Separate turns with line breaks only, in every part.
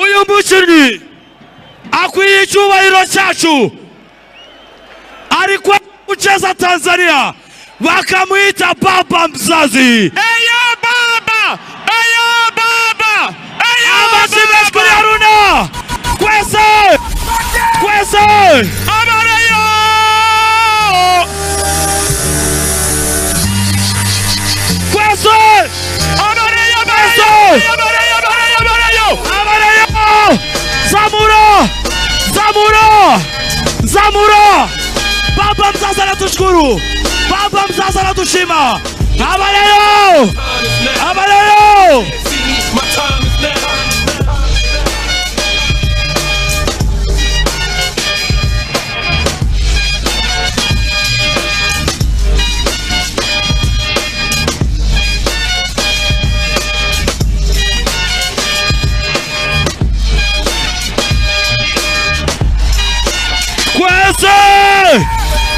uyu mukinnyi akwiye icyubahiro cyacu, ariko kucheza Tanzania wakamwita Baba Mzazi.
Eyo baba, eyo baba, eyo
Amashimwe kuri Haruna. Kwese
Amareyo.
Kwese
Amareyo.
Zamura. Baba Mzazi anatushukuru, Baba Mzazi anatushima. Amareyo.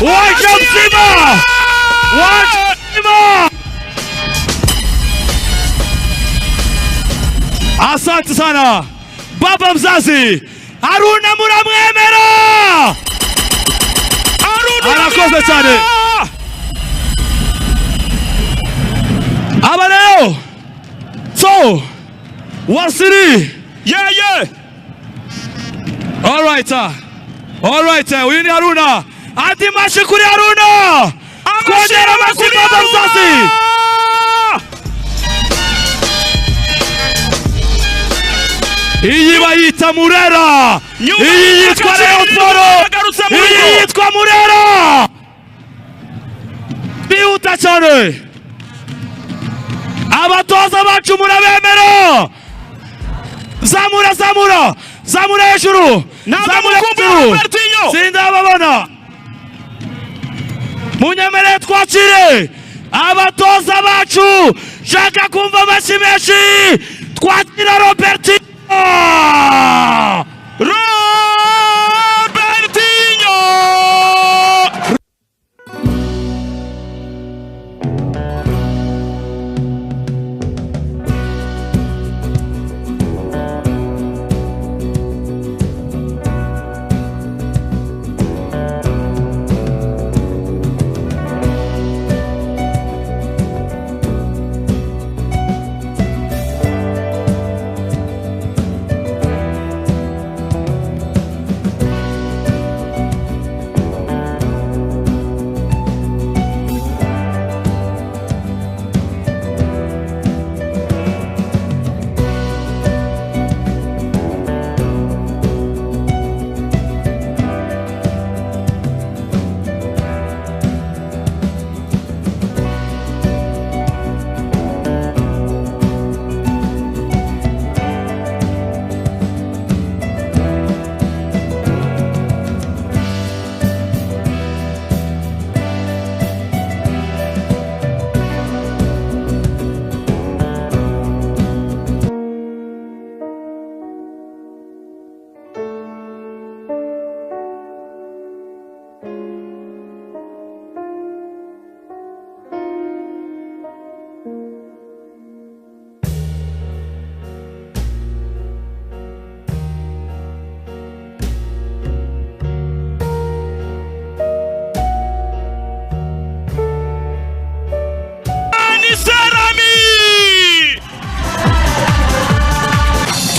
Wacha mzima. Asante sana Baba Mzazi. Haruna muramwemera. Anakoze cyane. Abaleo. So, Wasiri.
Yeah.
All right. Uyu ni Haruna. Andi mashi kuri Haruna. Kongera mashi Baba Mzazi. Iyi bayita Murera. Iyi yitwa Rayon Sports. Iyi yitwa Murera. Bihuta cyane. Abatoza bacu murabemera. Zamura hejuru. Sindababona. Munyemere twakire abatoza bacu. Shaka kumva amashyi menshi. Twakira Robertinho.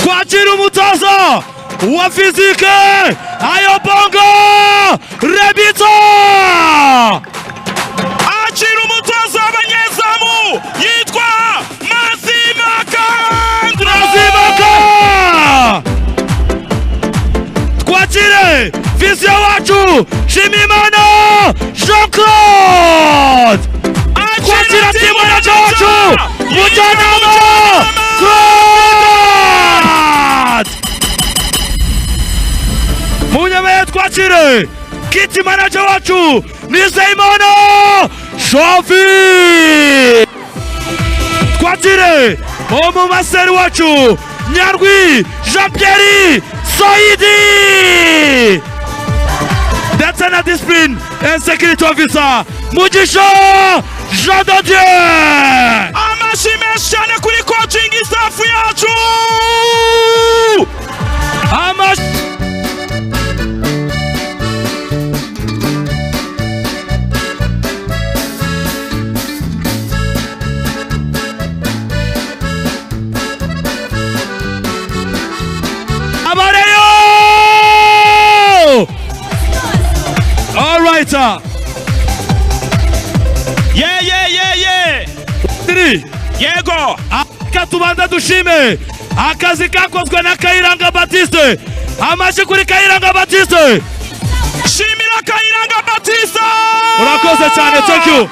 Twakira umutoza wa fizike Ayobongo Rebito.
Akira umutoza w'abanyezamu yitwa Mazimaka.
Twakire viziyo wacu Shimimana Jean-Claude. Twakira timu wacu Mujyanama Munyemeye twakire kiti manager wacu Nizeyimana Shafi. Twakire umumaseri wacu Nyarwi Jean-Pierre Saidi. Ndetse na discipline and security officer Mugisha Jean de Dieu.
Amashyi menshi cyane kuri coaching staff yacu. yego
tubanza dushime akazi kakozwe na Kayiranga Baptiste. Amashi kuri Kayiranga Baptiste.
shimira Kayiranga Baptiste.
Urakoze cyane, thank you.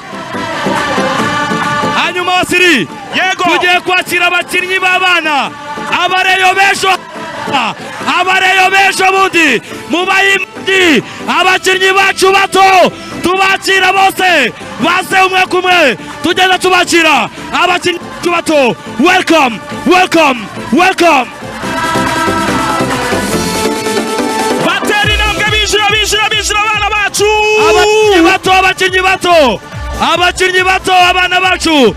Hanyuma Wasiri,
yego
tugiye kwakira abakinnyi b'abana abareyo besho bundi mu bayimdi abakinnyi bacu bato tubakira bose base umwe kumwe tugenda tubakira abakinnyi bato. Welcome
bateri nambwe bijira abana bacu
abakinnyi bato abana bacu.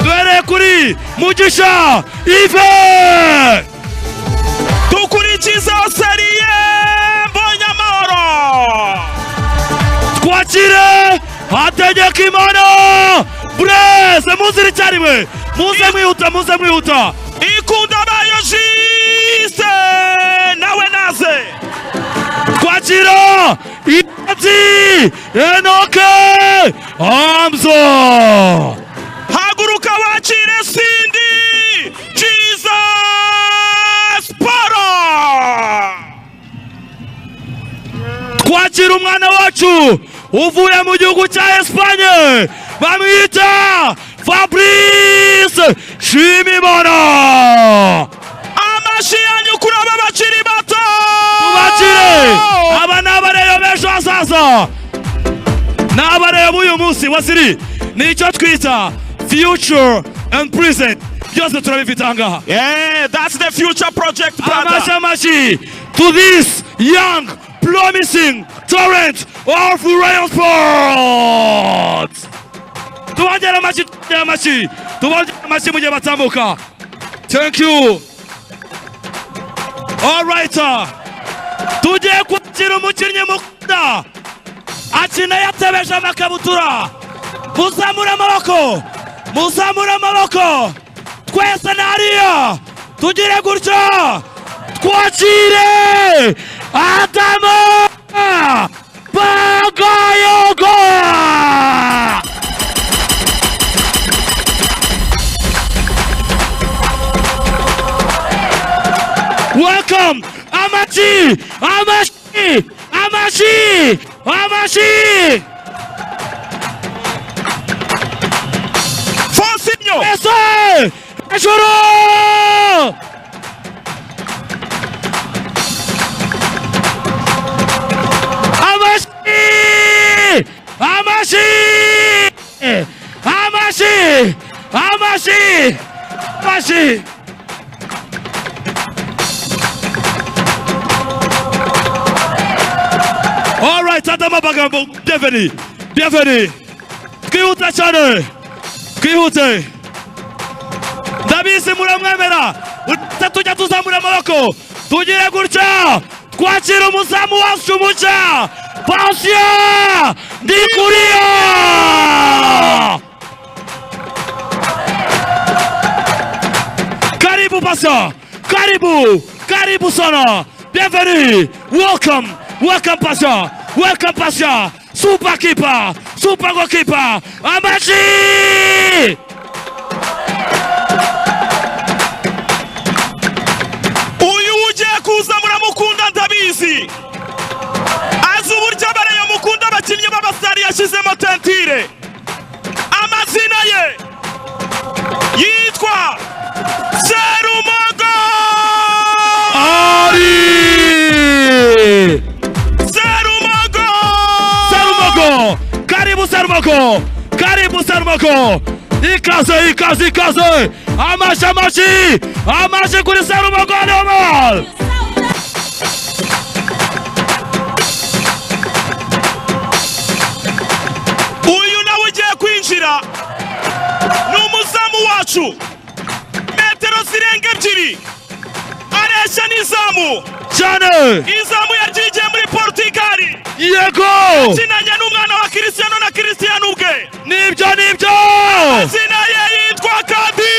Duhere kuri Mugisha Ive,
dukurikiza Seriye Mbonyamahoro,
twakire Hategekimana Blaise. Muziri cyarimwe, muze mwihuta.
ikunda bayo Jise nawe naze,
twakira Ati Enoke Hamza,
haguruka wakire Sindi Jesus Para,
twakira umwana wacu uvuye mu gihugu cya Espagne bamwita Fabrice Shimimana.
amashi yanyu kuri aba bakiri bato,
tubakire aba ni abareyo b'ejo hazaza, ni abareyo b'uyu munsi. Wasiri, ni icyo twita future and present, byose turabifite ahangaha.
yeah, that's the future project brother.
Amashi to this young promising talent of Rayon Sports. Tubongera amashi mu gihe batambuka. Thank you. All right, tugiye kwakira umukinnyi mukunda akina yatebeje amakabutura. Muzamura amaboko twese nariya tugire gutya twakire Adama Bagayogo. Welcome Amashi.
Fonsinho
Ese Ejuru Amashi. All right, Adama Bagambo, bienvenue. Kwihute cyane, ndabizi muramwemera. Tujya tuzamura amaboko tugire gutya twakira umuzamu wacu mucya Patient Ndikuriyo. Karibu Patient, karibu sana, bienvenue, welcome Patient, super goalkeeper Amashi.
uyu ugiye kuza muramukunda ndabizi, azi uburyo abareyo mukunda abakinnyi b'abasitari yashyizemo tentire. amazina ye yitwa Serumogo.
Karibu Serumogo. Ikaze. Amashi kuri Serumogo normal.
uyu nawe ugiye kwinjira ni umuzamu wacu, metero zirenga 2 areshya n'izamu
cyane.
izamu yaryigiye muri Portugal,
Yego,
kinanye n'umwana wa Cristiano na Cristiano ubwe.
nibyo
amazina ye yitwa Kadi